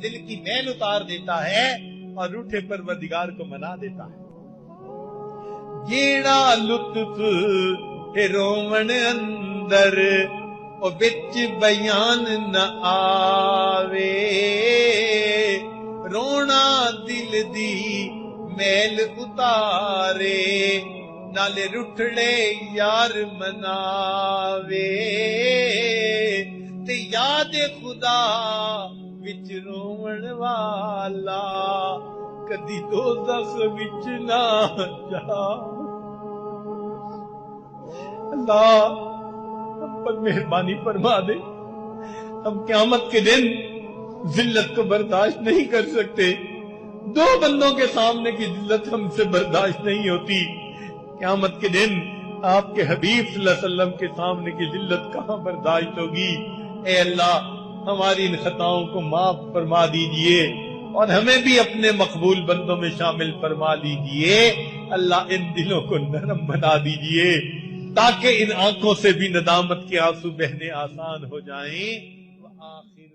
دل کی میل اتار دیتا ہے اور روٹھے پروردگار کو منا دیتا ہے. جیڑا لطف ہے رومن اندر او بچ بیان نہ آوے، رونا دل دی میل اتارے نالے رٹھڑے یار مناوے، تے یاد خدا وچ رومن والا کدی دوزخ وچ نہ جا. اللہ ہم پر مہربانی فرما دے. ہم قیامت کے دن ذلت کو برداشت نہیں کر سکتے. دو بندوں کے سامنے کی ذلت ہم سے برداشت نہیں ہوتی. قیامت کے دن آپ کے حبیب صلی اللہ علیہ وسلم کے سامنے کی ذلت کہاں برداشت ہوگی. اے اللہ ہماری ان خطاؤں کو معاف فرما دیجئے اور ہمیں بھی اپنے مقبول بندوں میں شامل فرما لیجئے. اللہ ان دلوں کو نرم بنا دیجئے تاکہ ان آنکھوں سے بھی ندامت کے آنسو بہنے آسان ہو جائیں. وآخر